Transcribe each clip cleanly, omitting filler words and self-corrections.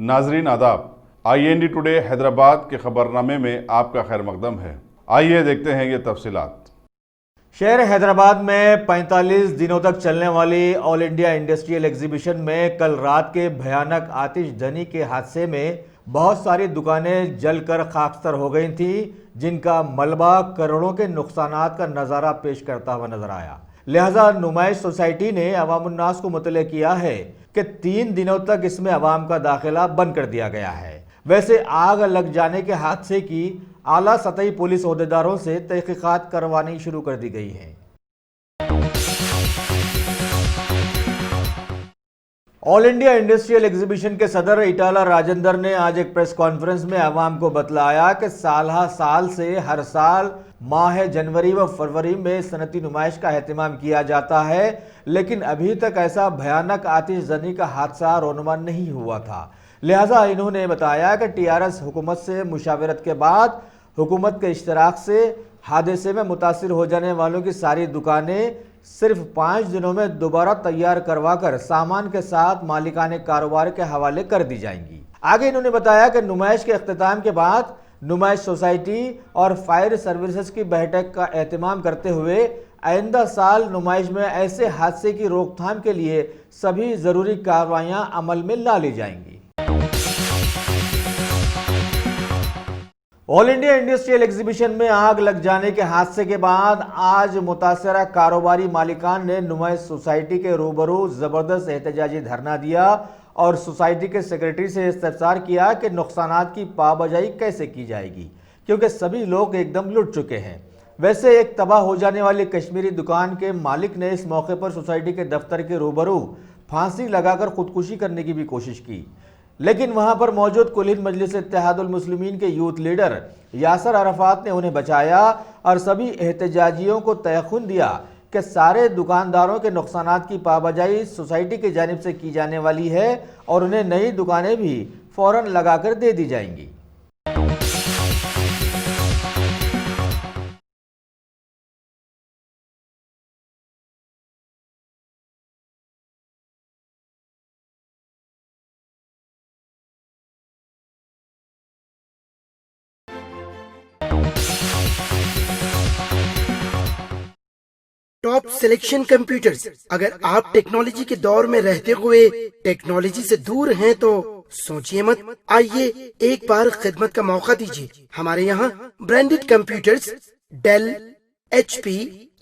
नाजरीन आदाब, IND today Hyderabad के खबरनामे में आपका खैर मकदम है। आइए देखते हैं ये तफसीलात। शहर हैदराबाद में 45 दिनों तक चलने वाली ऑल इंडिया इंडस्ट्रियल एग्जीबिशन में कल रात के भयानक आतिशधनी के हादसे में बहुत सारी दुकानें जलकर खाकसर हो गई थीं, जिनका मलबा करोड़ों के नुकसानात का नज़ारा पेश करता हुआ नजर आया। लिहाजा नुमाइश सोसाइटी ने अवामुन्नास को मुतले किया है कि 3 दिनों तक इसमें अवाम का दाखिला बंद कर दिया गया है। वैसे आग लग जाने के हादसे की आला सतही पुलिस ओहदेदारों से तहकीकात करवानी शुरू कर दी गई है। ऑल इंडिया इंडस्ट्रियल एग्जीबिशन के सदर इटाला राजेंद्र ने आज एक प्रेस कॉन्फ्रेंस में अवाम को बतलाया कि साल से हर साल माह जनवरी व फरवरी में सनती नुमाइश का एहतमाम किया जाता है, लेकिन अभी तक ऐसा भयानक आतिशजनी का हादसा रोनुमा नहीं हुआ था। लिहाजा इन्होंने बताया कि TRS हुकूमत से मुशावरत के बाद हुकूमत के इश्तराक से हादसे में मुतासिर हो जाने वालों की सारी दुकानें सिर्फ 5 दिनों में दोबारा तैयार करवाकर सामान के साथ मालिकाने कारोबार के हवाले कर दी जाएंगी। आगे इन्होंने बताया कि नुमाइश के अख्तिताम के बाद नुमाइश सोसाइटी और फायर सर्विसेज की बैठक का एहतमाम करते हुए आइंदा साल नुमाइश में ऐसे हादसे की रोकथाम के लिए सभी जरूरी कार्रवाइयां अमल में ला ली जाएंगी। ऑल इंडिया इंडस्ट्रियल एग्जीबिशन में आग लग जाने के हादसे के बाद आज मुतासरा कारोबारी मालिकान ने नुमाइश सोसाइटी के रूबरू जबरदस्त एहतजाजी धरना दिया और सोसाइटी के सेक्रेटरी से इस्तफसार किया कि नुकसानात की पाबजाई कैसे की जाएगी, क्योंकि सभी लोग एकदम लुट चुके हैं। वैसे एक तबाह हो जाने वाली कश्मीरी दुकान के मालिक ने इस मौके पर सोसाइटी के दफ्तर के रूबरू फांसी लगाकर खुदकुशी करने की भी कोशिश की, लेकिन वहां पर मौजूद कुल हिंद मजलिस इत्तेहादुल मुस्लिमीन के यूथ लीडर यासर अरफात ने उन्हें बचाया और सभी एहतजाजियों को तयखुन दिया कि सारे दुकानदारों के नुकसानात की पाबजाई सोसाइटी की जानिब से की जाने वाली है और उन्हें नई दुकानें भी फौरन लगाकर दे दी जाएंगी। Top selection computers. अगर आप टेक्नोलॉजी के दौर में रहते हुए टेक्नोलॉजी से दूर हैं तो सोचिए मत, आइए एक बार खिदमत का मौका दीजिए। हमारे यहाँ branded computers Dell, HP,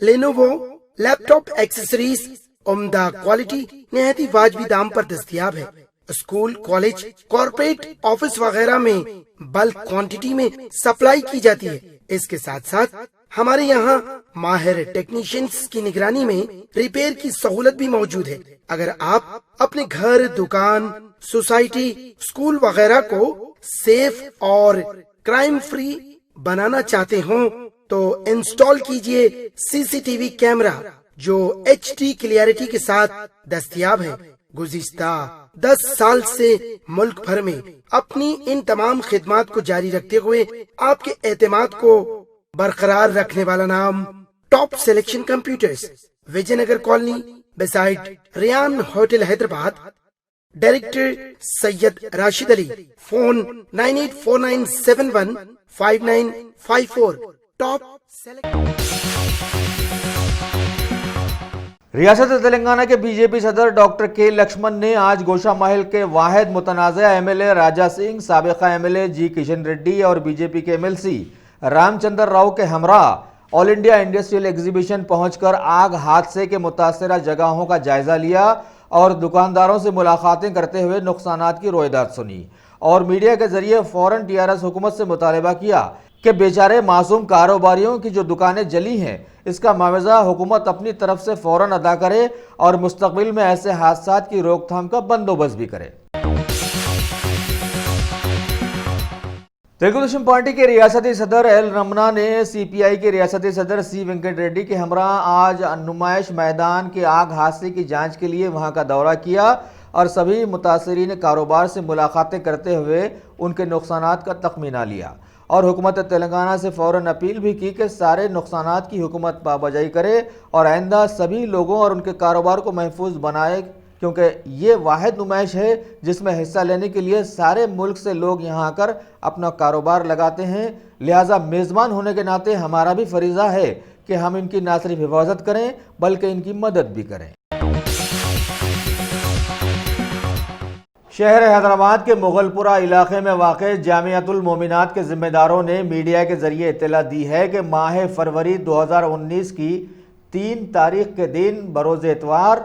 Lenovo, laptop accessories उम्दा क्वालिटी निहायती वाजबी दाम पर दस्तयाब है। स्कूल, कॉलेज, कॉर्पोरेट, ऑफिस वगैरह में बल्क क्वांटिटी में सप्लाई की जाती है। इसके साथ साथ हमारे यहाँ माहिर टेक्नीशियंस की निगरानी में रिपेयर की सहूलत भी मौजूद है। अगर आप अपने घर, दुकान, सोसाइटी, स्कूल वगैरह को सेफ और क्राइम फ्री बनाना चाहते हो तो इंस्टॉल कीजिए CCTV कैमरा जो HD क्लियरिटी के साथ दस्तयाब है। गुज़िश्ता 10 साल से मुल्क भर में अपनी इन तमाम खिदमात को जारी रखते हुए आपके एतमाद को बरकरार रखने वाला नाम top selection computers, Vijayanagar colony beside Riyan hotel Hyderabad. Director Syed Rashid Ali. Phone 9849715954। Top रियासत तेलंगाना के बीजेपी सदर डॉक्टर के लक्ष्मण ने आज गोशा महल के वाहिद मुतनाज़ा MLA Raja Singh, साबिका MLA G Kishan Reddy और बीजेपी के MLC रामचंद्र राव के हमरा ऑल इंडिया इंडस्ट्रियल एग्जीबिशन पहुंचकर आग हादसे के मुतासरा जगहों का जायजा लिया और दुकानदारों से मुलाकातें करते हुए नुकसानात की रोयदाद सुनी और मीडिया के जरिए फौरन TRS हुकूमत से मुतालबा किया कि बेचारे मासूम कारोबारियों की जो दुकानें जली हैं इसका मुआवजा हुकूमत अपनी तरफ से फौरन अदा करे और मुस्तकबिल में ऐसे हादसात की रोकथाम का बंदोबस्त भी करे। तेलुगु देशम पार्टी के रियासती सदर एल रमना ने CPI के रियासती सदर C वेंकट रेड्डी के हमरा आज नुमाइश मैदान के आग हादसे की जांच के लिए वहां का दौरा किया और सभी मुतासरीन कारोबार से मुलाकातें करते हुए उनके नुकसानात का तखमीना लिया और हुकूमत तेलंगाना से फौरन अपील भी की कि सारे नुकसानात की हुकूमत पाबजाई करे और आइंदा सभी लोगों और उनके कारोबार को महफूज बनाए کیونکہ یہ واحد نمائش ہے جس میں حصہ لینے کے لیے سارے ملک سے لوگ یہاں آ کر اپنا کاروبار لگاتے ہیں، لہٰذا میزبان ہونے کے ناطے ہمارا بھی فریضہ ہے کہ ہم ان کی نہ صرف حفاظت کریں بلکہ ان کی مدد بھی کریں۔ شہر حیدرآباد کے مغل پورہ علاقے میں واقع جامعۃ المومنات کے ذمہ داروں نے میڈیا کے ذریعے اطلاع دی ہے کہ ماہ فروری 2019 کی 3 تاریخ کے دن بروز اتوار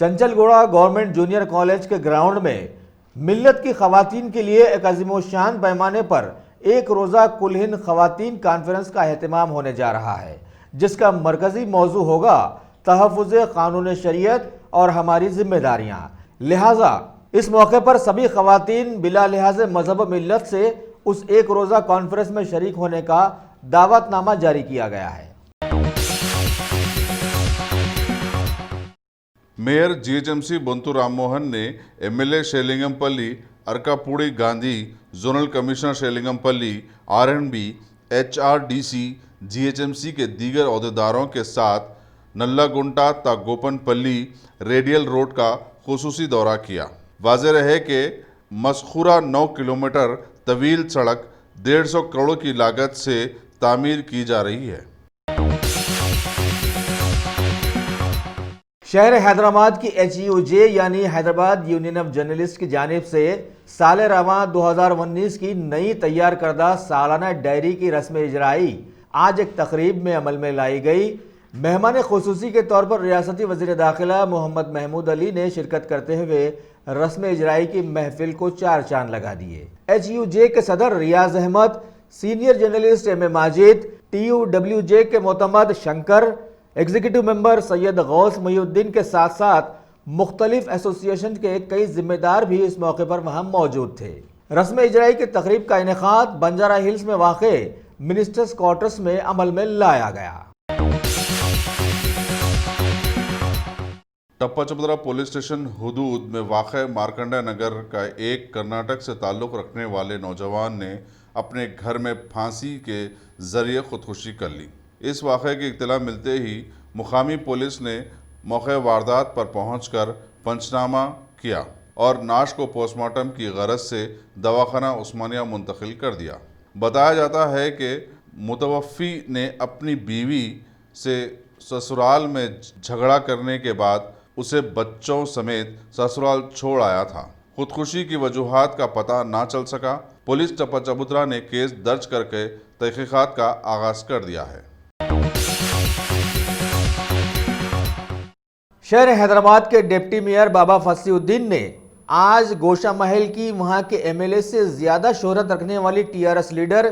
چنچل گوڑا گورنمنٹ جونیئر کالج کے گراؤنڈ میں ملت کی خواتین کے لیے ایک عظیم الشان پیمانے پر ایک روزہ کل ہند خواتین کانفرنس کا اہتمام ہونے جا رہا ہے، جس کا مرکزی موضوع ہوگا تحفظ قانون شریعت اور ہماری ذمہ داریاں۔ لہٰذا اس موقع پر سبھی خواتین بلا لحاظ مذہب و ملت سے اس ایک روزہ کانفرنس میں شریک ہونے کا دعوت نامہ جاری کیا گیا ہے۔ ಮೇಯರ್ ಜಿಎಚ್ಎಂಸಿ ಬೊಂತು ರಾಮಮೋಹನ್ ने MLA Serilingampally Arekapudi Gandhi zonal commissioner Serilingampally RNB HRDC GHMC के दीगर अहदेदारों के साथ नल्लागुंटा ता गोपनपल्ली रेडियल रोड का खुसूसी दौरा किया। वाज़ेह रहे कि मज़कूरा 9 किलोमीटर तवील सड़क 150 करोड़ की लागत से तामीर की जा रही है। شہر حیدرآباد کی HUJ یعنی حیدرآباد یونین آف جرنلسٹ کی جانب سے سال رواں 2019 کی نئی تیار کردہ سالانہ ڈائری کی رسم اجرائی آج ایک تقریب میں عمل میں لائی گئی۔ مہمان خصوصی کے طور پر ریاستی وزیر داخلہ محمد محمود علی نے شرکت کرتے ہوئے رسم اجرائی کی محفل کو 4 چاند لگا دیے۔ HUJ کے صدر Riyaz Ahmad, senior journalist M اے ماجد، TUWJ کے معتمد شنکر، ایگزیکٹو ممبر سید غوث محی الدین کے ساتھ ساتھ مختلف ایسوسیشن کے کئی ذمہ دار بھی اس موقع پر وہاں موجود تھے۔ رسم اجرائی کی تقریب کا انعقاد بنجارہ ہلز میں واقع منسٹرز کوارٹرز میں عمل میں لایا گیا۔ ٹپا چپدرا پولیس اسٹیشن حدود میں واقع مارکنڈا نگر کا ایک کرناٹک سے تعلق رکھنے والے نوجوان نے اپنے گھر میں پھانسی کے ذریعے خودکشی کر لی۔ اس واقعے کی اطلاع ملتے ہی مقامی پولیس نے موقع واردات پر پہنچ کر پنچنامہ کیا اور نعش کو پوسٹ مارٹم کی غرض سے دواخانہ عثمانیہ منتقل کر دیا۔ بتایا جاتا ہے کہ متوفی نے اپنی بیوی سے سسرال میں جھگڑا کرنے کے بعد اسے بچوں سمیت سسرال چھوڑ آیا تھا۔ خودکشی کی وجوہات کا پتہ نہ چل سکا۔ پولیس ٹپا چبوترا نے کیس درج کر کے تحقیقات کا آغاز کر دیا ہے۔ شہر حیدرآباد کے ڈپٹی میئر بابا فصیح الدین نے آج گوشہ محل کی وہاں کے MLA سے زیادہ شہرت رکھنے والی TRS لیڈر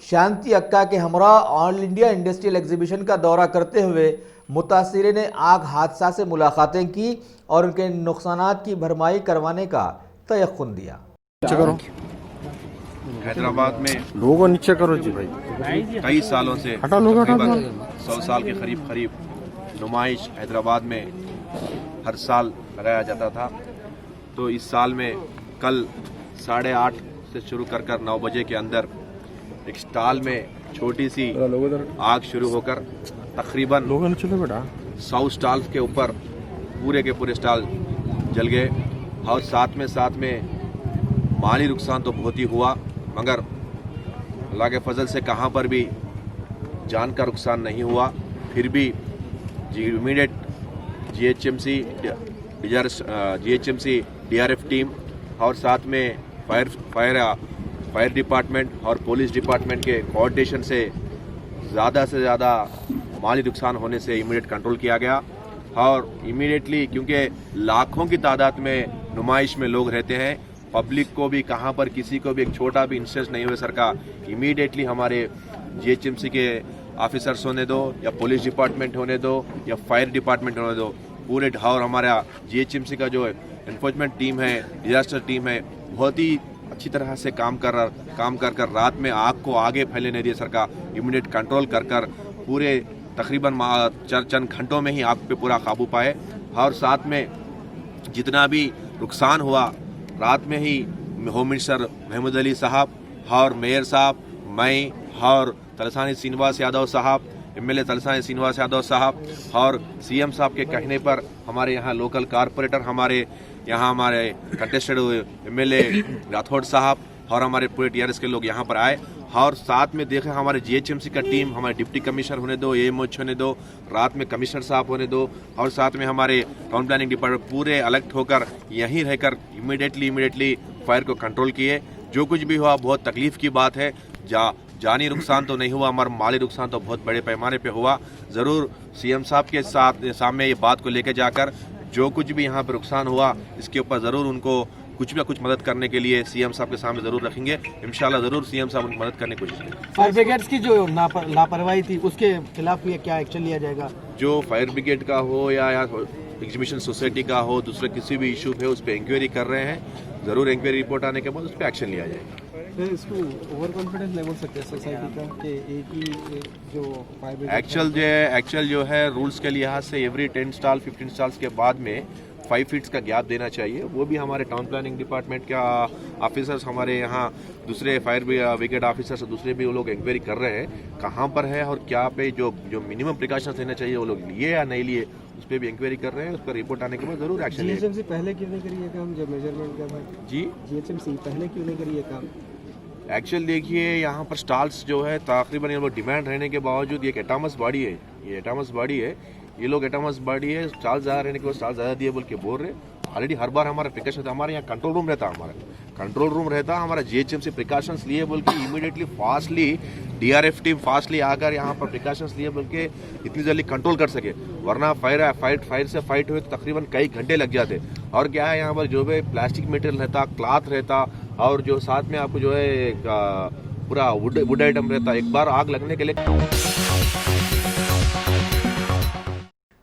شانتی اکا کے ہمراہ آل انڈیا انڈسٹریل ایگزیبیشن کا دورہ کرتے ہوئے متاثرین آگ حادثہ سے ملاقاتیں کی اور ان کے نقصانات کی بھرمائی کروانے کا تیقن دیا۔ حیدرآباد میں لوگوں نیچے کرو جی بھائی کئی سالوں سے تقریباً 100 سال کے قریب نمائش حیدرآباد میں ہر سال لگایا جاتا تھا۔ تو اس سال میں کل 8:30 سے شروع کر 9 بجے کے اندر ایک سٹال میں چھوٹی سی آگ شروع ہو کر تقریباً 100 سٹالز کے اوپر پورے کے پورے سٹال جل گئے اور ساتھ میں مالی نقصان تو بہت ہی ہوا، مگر اللہ کے فضل سے کہاں پر بھی جان کا نقصان نہیں ہوا۔ پھر بھی امیڈیٹ GHMC DRF ٹیم اور ساتھ میں فائر ڈپارٹمنٹ اور پولیس ڈپارٹمنٹ کے کوآرڈینیشن سے زیادہ مالی نقصان ہونے سے امیڈیٹ کنٹرول کیا گیا۔ اور امیڈیٹلی کیونکہ لاکھوں کی تعداد میں نمائش میں لوگ رہتے ہیں، پبلک کو بھی کہاں پر کسی کو بھی ایک چھوٹا بھی انسیڈنٹ نہیں ہوئے سر کا امیڈیٹلی ہمارے GHMC کے آفیسرس ہونے دو یا پولیس ڈپارٹمنٹ ہونے دو یا فائر ڈپارٹمنٹ ہونے دو، پورے اور ہمارا GHMC کا جو انفورسمنٹ ٹیم ہے، ڈیزاسٹر ٹیم ہے، بہت ہی اچھی طرح سے کام کر رات میں آگ کو آگے پھیلنے نہیں دیا سر کا امیڈیٹ کنٹرول کر پورے تقریباً چند گھنٹوں میں ہی آگ پہ پورا قابو پائے۔ اور ساتھ میں جتنا بھی نقصان ہوا رات میں ہی ہوم منسٹر محمود علی صاحب اور میئر صاحب، میں اور تلسانی سینواس یادو صاحب، MLA तलसानी श्रीनिवास यादव साहब और CM साहब के कहने पर हमारे यहाँ लोकल कारपोरेटर, हमारे यहाँ हमारे कंटेस्टेड MLA राठौड़ साहब और हमारे पूरे TRS के लोग यहाँ पर आए और साथ में देखे हमारे GHMC का टीम, हमारे डिप्टी कमिश्नर होने दो, AMOH होने दो, रात में कमिश्नर साहब होने दो और साथ में हमारे टाउन प्लानिंग डिपार्टमेंट पूरे अलर्ट होकर यहीं रहकर इमीडिएटली फायर को कंट्रोल किए। जो कुछ भी हुआ बहुत तकलीफ की बात है। जानी नुकसान तो नहीं हुआ, हमारा माली नुकसान तो बहुत बड़े पैमाने पे हुआ। ज़रूर CM साहब के साथ सामने ये बात को लेकर जाकर जो कुछ भी यहाँ पर नुकसान हुआ इसके ऊपर ज़रूर उनको कुछ ना कुछ मदद करने के लिए CM साहब के सामने ज़रूर रखेंगे। इंशाल्लाह ज़रूर CM साहब उनकी मदद करने की कोशिश करेंगे। फायर ब्रिगेड्स की जो लापरवाही थी उसके खिलाफ भी क्या एक्शन लिया जाएगा? जो फायर ब्रिगेड का हो या एग्जीबिशन सोसाइटी का हो, दूसरे किसी भी इशू पे उस पर इंक्वायरी कर रहे हैं। ज़रूर इंक्वायरी रिपोर्ट आने के बाद उस पर एक्शन लिया जाएगा। इसको ओवर कॉन्फिडेंस लेवल सकते हैं सोसाइटी का कि एक ही जो फायर ब्रिगेड एक्चुअल जो है रूल्स के लिहाज से एवरी 10 स्टॉल 15 स्टॉल्स के बाद में 5 फीट्स का गैप देना चाहिए। वो भी हमारे टाउन प्लानिंग डिपार्टमेंट का ऑफिसर्स, हमारे यहाँ दूसरे फायर ब्रिगेड ऑफिसर्स दूसरे भी वो लोग इंक्वायरी कर रहे हैं कहाँ पर है और क्या पे जो मिनिमम प्रिकॉशंस लेना चाहिए वो लोग लिए या नहीं लिए, उस पर भी इंक्वायरी कर रहे हैं। उस पर रिपोर्ट आने के बाद जरूर एक्शन लेंगे। GHMC पहले क्यों नहीं करी ये काम जब मेजरमेंट का था? जी GHMC पहले क्यों नहीं करी ये काम? एक्चुअल देखिए यहाँ पर स्टॉल्स जो है तकरीबन ये लोग डिमांड रहने के बावजूद ये एटामस बॉडी है, ये लोग एटामस बॉडी है, स्टॉल ज़्यादा रहने के बाद स्टॉल ज़्यादा दिए बोल के बोल रहे। ऑलरेडी हर बार हमारा प्रिकॉशन, हमारे यहाँ कंट्रोल रूम रहता, हमारा GHMC प्रिकॉशंस लिए बोल के immediately fastly DRF team fastly आकर यहाँ पर प्रिकॉशंस लिए बोल के इतनी जल्दी कंट्रोल कर सके, वरना फायर से फाइट हुए तो तकरीबन कई घंटे लग जाते। और क्या है यहाँ पर जो भी प्लास्टिक मटेरियल रहता, क्लॉथ रहता और जो साथ में आपको जो है पूरा वुड आइटम रहता, एक बार आग लगने के लिए।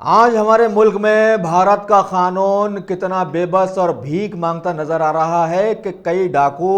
आज हमारे मुल्क में भारत का कानून कितना बेबस और भीख मांगता नजर आ रहा है कि कई डाकू,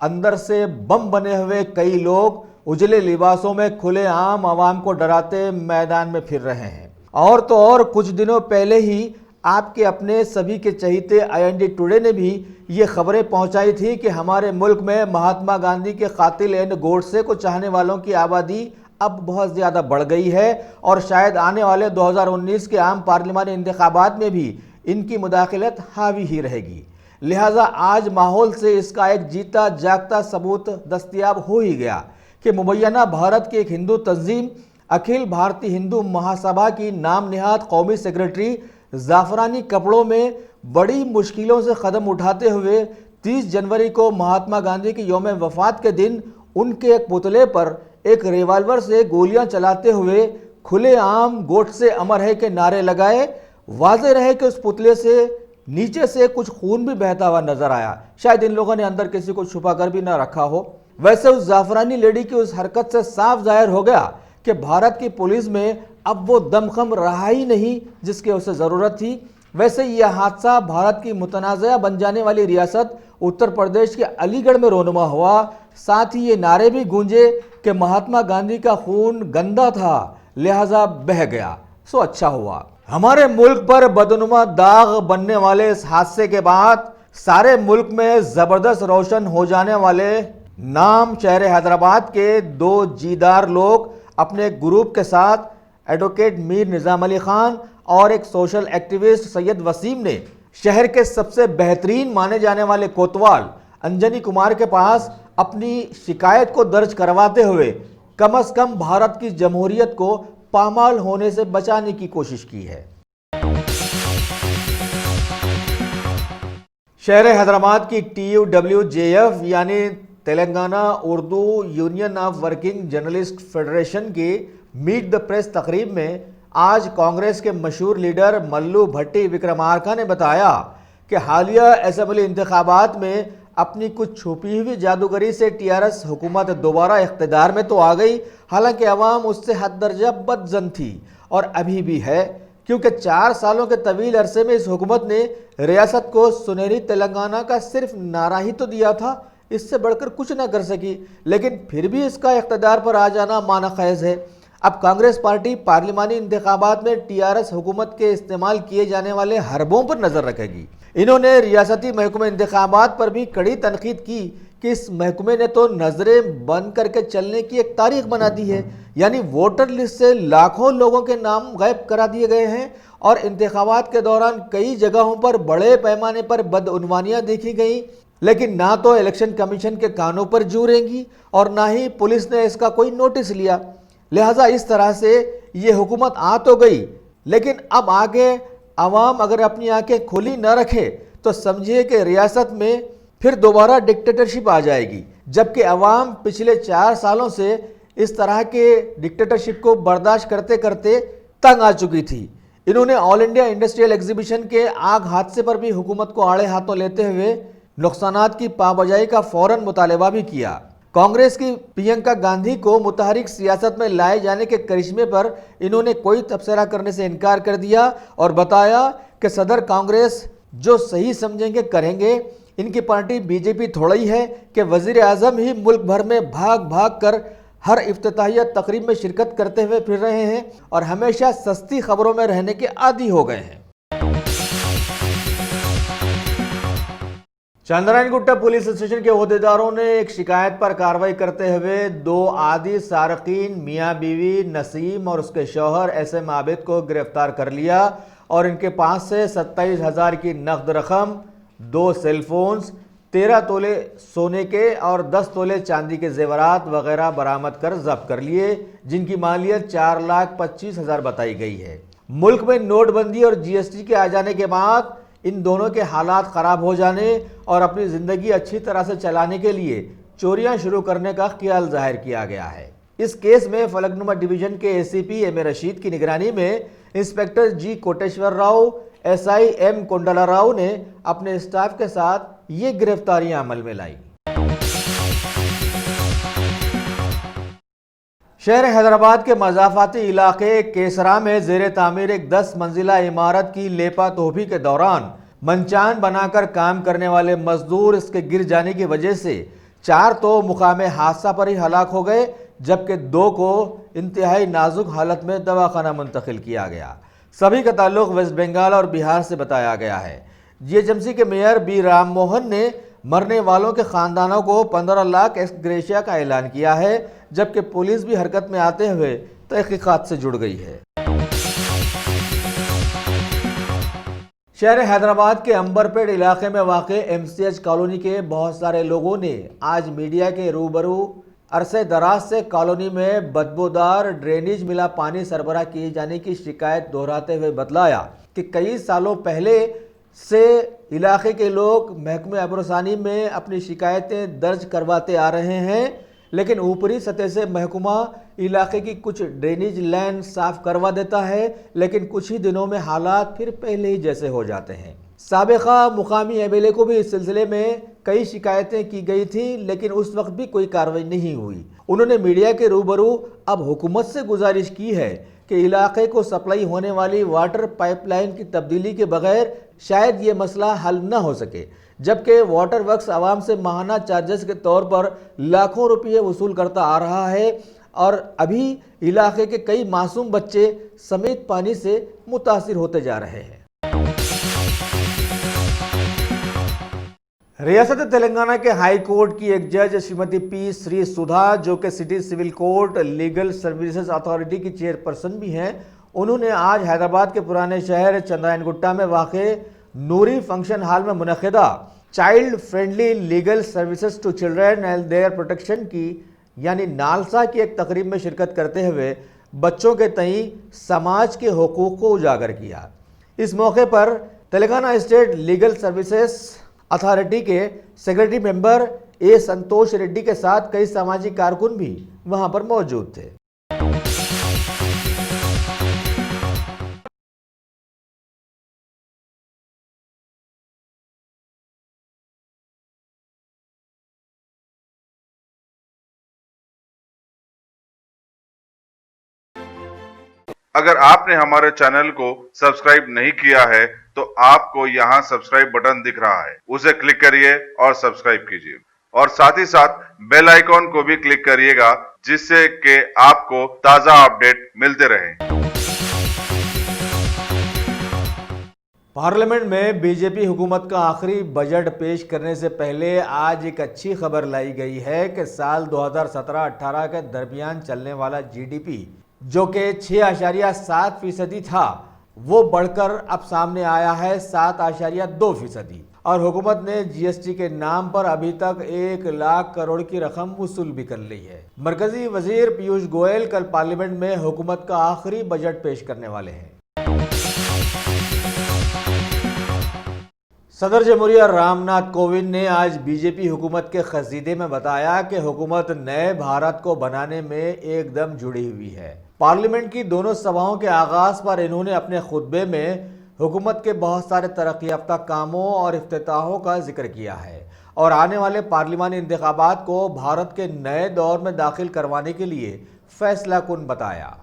अंदर से बम बने हुए कई लोग उजले लिबासों में खुलेआम आवाम को डराते मैदान में फिर रहे हैं। और तो और कुछ दिनों पहले ही आपके अपने सभी के चहीते IND टुडे ने भी ये खबरें पहुंचाई थी कि हमारे मुल्क में महात्मा गांधी के कातिल एंड गोडसे को चाहने वालों की आबादी अब बहुत ज़्यादा बढ़ गई है और शायद आने वाले 2019 के आम पार्लिमानी इंतखाबात में भी इनकी मुदाखलत हावी ही रहेगी। लिहाजा आज माहौल से इसका एक जीता जागता सबूत दस्तयाब हो ही गया कि मुबैना भारत की एक हिंदू तंजीम अखिल भारतीय हिंदू महासभा की नाम निहाद कौमी सेक्रेटरी ज़ाफ़रानी कपड़ों में बड़ी मुश्किलों से कदम उठाते हुए 30 जनवरी को महात्मा गांधी की यौम वफ़ात के दिन उनके एक पुतले पर एक रिवाल्वर से गोलियां चलाते हुए खुलेआम गोडसे अमर है के नारे लगाए। वाज़ेह रहे कि उस पुतले से नीचे से कुछ खून भी बहता हुआ नजर आया। शायद इन लोगों ने अंदर किसी को छुपा कर भी ना रखा हो। वैसे उस ज़ाफ़रानी लेडी की उस हरकत से साफ जाहिर हो गया कि भारत की पुलिस में अब वो दमखम रहा ही नहीं जिसकी उसे ज़रूरत थी। वैसे यह हादसा भारत की मुतनाज़ा बन जाने वाली रियासत उत्तर प्रदेश के अलीगढ़ में रोनुमा हुआ। साथ ही ये नारे भी गूंजे कि महात्मा गांधी का खून गंदा था लिहाजा बह गया, सो अच्छा हुआ। हमारे मुल्क पर बदनुमा दाग बनने वाले इस हादसे के बाद सारे मुल्क में जबरदस्त रोशन हो जाने वाले नाम शहर हैदराबाद के 2 जीदार लोग अपने ग्रुप के साथ एडवोकेट मीर निज़ाम अली खान और एक सोशल एक्टिविस्ट सैयद वसीम ने शहर के सबसे बेहतरीन माने जाने वाले कोतवाल अंजनी कुमार के पास अपनी शिकायत को दर्ज करवाते हुए कम से कम भारत की जमहूरियत को पामाल होने से बचाने की कोशिश की है। शहर हैदराबाद की TUWJF यानी Telangana Urdu union of working journalist federation की मीट द प्रेस तकरीब में आज कांग्रेस के मशहूर लीडर मल्लू भट्टी विक्रमार्का ने बताया कि हालिया असेंबली इंतखाबात में अपनी कुछ छुपी हुई जादूगरी से TRS हुकूमत दोबारा इख्तिदार में तो आ गई, हालांकि अवाम उससे हद दर्जा बदजन थी और अभी भी है, क्योंकि 4 सालों के तवील अरसे में इस हुकूमत ने रियासत को सुनहरी तेलंगाना का सिर्फ नारा ही तो दिया था, इससे बढ़कर कुछ ना कर सकी, लेकिन फिर भी इसका इख्तिदार पर आ जाना माना खैज है। अब कांग्रेस पार्टी पार्लिमानी इंतखाबात में TRS हुकूमत के इस्तेमाल किए जाने वाले हरबों पर नजर रखेगी। इन्होंने रियासती महकमा इंतखाबात पर भी कड़ी तनकीद की کہ اس محکمے نے تو نظریں بند کر کے چلنے کی ایک تاریخ بنا دی ہے، یعنی ووٹر لسٹ سے لاکھوں لوگوں کے نام غائب کرا دیے گئے ہیں، اور انتخابات کے دوران کئی جگہوں پر بڑے پیمانے پر بدعنوانیاں دیکھی گئیں، لیکن نہ تو الیکشن کمیشن کے کانوں پر جو رینگی اور نہ ہی پولیس نے اس کا کوئی نوٹس لیا۔ لہٰذا اس طرح سے یہ حکومت آ تو گئی، لیکن اب آگے عوام اگر اپنی آنکھیں کھلی نہ رکھے تو سمجھیے کہ ریاست میں پھر دوبارہ ڈکٹیٹرشپ آ جائے گی، جبکہ عوام پچھلے 4 سالوں سے اس طرح کے ڈکٹیٹرشپ کو برداشت کرتے کرتے تنگ آ چکی تھی۔ انہوں نے آل انڈیا انڈسٹریل ایگزیبیشن کے آگ حادثے پر بھی حکومت کو آڑے ہاتھوں لیتے ہوئے نقصانات کی پابجائی کا فوراً مطالبہ بھی کیا۔ کانگریس کی پرینکا گاندھی کو متحرک سیاست میں لائے جانے کے کرشمے پر انہوں نے کوئی تبصرہ کرنے سے انکار کر دیا اور بتایا کہ صدر کانگریس جو صحیح سمجھیں گے کریں گے۔ ان کی پارٹی بی جے پی تھوڑی ہے کہ وزیر اعظم ہی ملک بھر میں بھاگ بھاگ کر ہر افتتاحیہ تقریب میں شرکت کرتے ہوئے پھر رہے ہیں اور ہمیشہ سستی خبروں میں رہنے کے عادی ہو گئے ہیں۔ چندرائن گٹا پولیس اسٹیشن کے عہدیداروں نے ایک شکایت پر کارروائی کرتے ہوئے 2 عادی سارقین میاں بیوی نسیم اور اس کے شوہر ایس ایم عابد کو گرفتار کر لیا اور ان کے پاس سے 27,000 کی نقد رقم، 2 سیل فونز، 13 تولے سونے کے اور 10 تولے چاندی کے زیورات وغیرہ برآمد کر ضبط کر لیے، جن کی مالیت 4,25,000 بتائی گئی ہے۔ ملک میں نوٹ بندی اور جی ایس ٹی کے آ جانے کے بعد ان دونوں کے حالات خراب ہو جانے اور اپنی زندگی اچھی طرح سے چلانے کے لیے چوریاں شروع کرنے کا خیال ظاہر کیا گیا ہے۔ اس کیس میں فلک نما ڈویژن کے اے سی پی ایم اے رشید کی نگرانی میں inspector G Koteshwar Rao, S I M Kondala Rao نے اپنے اسٹاف کے ساتھ یہ گرفتاریاں عمل میں لائیں۔ شہر حیدرآباد کے مضافاتی علاقے کیسرا میں زیر تعمیر ایک 10 منزلہ عمارت کی لیپا توپی کے دوران منچان بنا کر کام کرنے والے مزدور اس کے گر جانے کی وجہ سے 4 تو مقام حادثہ پر ہی ہلاک ہو گئے، جبکہ 2 کو انتہائی نازک حالت میں دواخانہ منتقل کیا گیا۔ سبھی کا تعلق ویسٹ بنگال اور بہار سے بتایا گیا ہے۔ جی ایچ ایم سی کے میئر بی رام موہن نے مرنے والوں کے خاندانوں کو 15 لاکھ ایکس گریشیا کا اعلان کیا ہے، جبکہ پولیس بھی حرکت میں آتے ہوئے تحقیقات سے جڑ گئی ہے۔ شہر حیدرآباد کے امبرپیٹ علاقے میں واقع ایم سی ایچ کالونی کے بہت سارے لوگوں نے آج میڈیا کے روبرو عرصے دراز سے کالونی میں بدبودار ڈرینیج ملا پانی سربراہ کیے جانے کی شکایت دہراتے ہوئے بتلایا کہ کئی سالوں پہلے سے علاقے کے لوگ محکمہ ابرسانی میں اپنی شکایتیں درج کرواتے آ رہے ہیں، لیکن اوپری سطح سے محکمہ علاقے کی کچھ ڈرینیج لائن صاف کروا دیتا ہے، لیکن کچھ ہی دنوں میں حالات پھر پہلے ہی جیسے ہو جاتے ہیں۔ سابقہ مقامی ایم ایل اے کو بھی اس سلسلے میں کئی شکایتیں کی گئی تھیں، لیکن اس وقت بھی کوئی کارروائی نہیں ہوئی۔ انہوں نے میڈیا کے روبرو اب حکومت سے گزارش کی ہے کہ علاقے کو سپلائی ہونے والی واٹر پائپ لائن کی تبدیلی کے بغیر شاید یہ مسئلہ حل نہ ہو سکے، جبکہ واٹر ورکس عوام سے ماہانہ چارجز کے طور پر لاکھوں روپے وصول کرتا آ رہا ہے اور ابھی علاقے کے کئی معصوم بچے سمیت پانی سے متاثر ہوتے جا رہے ہیں۔ ریاست تلنگانہ کے ہائی کورٹ کی ایک جج شریمتی پی سری سدھا، جو کہ city civil court legal services authority کی چیئرپرسن بھی ہیں، انہوں نے آج حیدرآباد کے پرانے شہر چندرائن گٹا میں واقع نوری فنکشن ہال میں منعقدہ child friendly legal services to children and their protection کی یعنی نالسا کی ایک تقریب میں شرکت کرتے ہوئے بچوں کے تئیں سماج کے حقوق کو اجاگر کیا۔ اس موقع پر Telangana state legal services authority کے secretary member A Santosh Reddy کے ساتھ کئی سماجی کارکن بھی وہاں پر موجود تھے۔ اگر آپ نے ہمارے چینل کو سبسکرائب نہیں کیا ہے تو آپ کو یہاں سبسکرائب بٹن دکھ رہا ہے، اسے کلک کریے اور سبسکرائب کیجیے، اور ساتھ ہی ساتھ بیل آئیکن کو بھی کلک کریے گا، جس سے کہ آپ کو تازہ اپڈیٹ ملتے رہیں۔ पार्लियामेंट में बीजेपी हुकूमत का आखिरी बजट पेश करने से पहले आज एक अच्छी खबर लाई गई है कि साल 2017-18 के दरमियान चलने वाला जीडीपी जो कि 6.7% था वो बढ़कर अब सामने आया है 7.2% और हुकूमत ने जीएसटी के नाम पर अभी तक 1 लाख करोड़ की रकम वसूल भी कर ली है। मरकजी वजीर पीयूष गोयल कल पार्लियामेंट में हुकूमत का आखिरी बजट पेश करने वाले हैं। सदर जमहूरिया रामनाथ कोविंद ने आज बीजेपी हुकूमत के खसीदे में बताया कि हुकूमत नए भारत को बनाने में एकदम जुड़ी हुई है। पार्लियामेंट की दोनों सभाओं के आगाज पर इन्होंने अपने खुतबे में हुकूमत के बहुत सारे तरक्की याफ्ता कामों और इफ्तिताहों का जिक्र किया है और आने वाले पार्लिमानी इंतखाबात को भारत के नए दौर में दाखिल करवाने के लिए फैसला कुन बताया।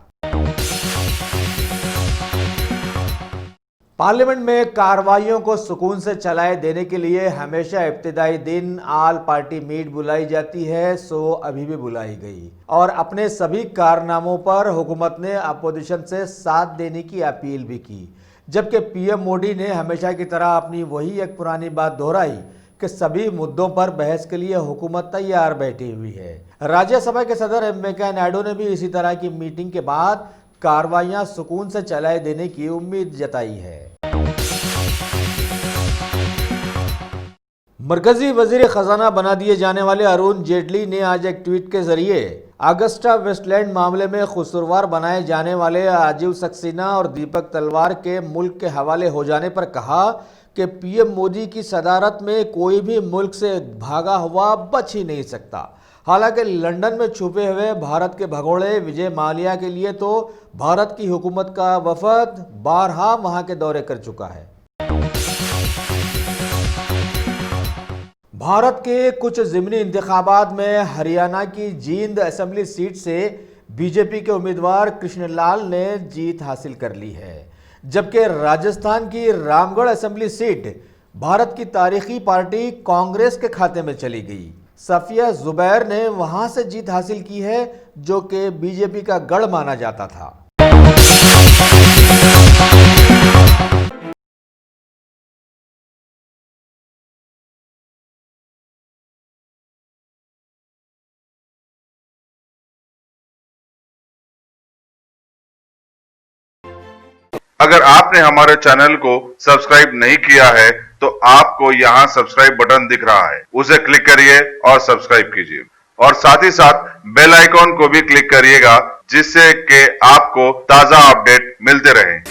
पार्लियामेंट में कार्रवाइयों को सुकून से चलाए देने के लिए हमेशा इब्तिदाई दिन आल पार्टी मीट बुलाई जाती है, सो अभी भी बुलाई गई और अपने सभी कारनामों पर हुकूमत ने अपोजिशन से साथ देने की अपील भी की, जबकि पीएम मोदी ने हमेशा की तरह अपनी वही एक पुरानी बात दोहराई कि सभी मुद्दों पर बहस के लिए हुकूमत तैयार बैठी हुई है। राज्यसभा के सदर एम वेंकैया नायडू ने भी इसी तरह की मीटिंग के बाद कार्रवाइयां सुकून से चलाए देने की उम्मीद जताई है। मरकजी वजीर खजाना बना दिए जाने वाले अरुण जेटली ने आज एक ट्वीट के जरिए अगस्टा वेस्टलैंड मामले में कसूरवार बनाए जाने वाले राजीव सक्सेना और दीपक तलवार के मुल्क के हवाले हो जाने पर कहा कि पीएम मोदी की सदारत में कोई भी मुल्क से भागा हुआ बच ही नहीं सकता। हालांकि लंदन में छुपे हुए भारत के भगोड़े विजय माल्या के लिए तो भारत की हुकूमत का वफद बारहा वहां के दौरे कर चुका है। भारत के कुछ ज़िमनी इंतखाबात में हरियाणा की जींद असेंबली सीट से बीजेपी के उम्मीदवार कृष्णलाल ने जीत हासिल कर ली है, जबकि राजस्थान की रामगढ़ असेंबली सीट भारत की तारीखी पार्टी कांग्रेस के खाते में चली गई। सफिया जुबैर ने वहां से जीत हासिल की है जो कि बीजेपी का गढ़ माना जाता था। अगर आपने हमारे चैनल को सब्सक्राइब नहीं किया है तो आपको यहाँ सब्सक्राइब बटन दिख रहा है, उसे क्लिक करिए और सब्सक्राइब कीजिए और साथ ही साथ बेल आइकॉन को भी क्लिक करिएगा जिससे कि आपको ताजा अपडेट मिलते रहें।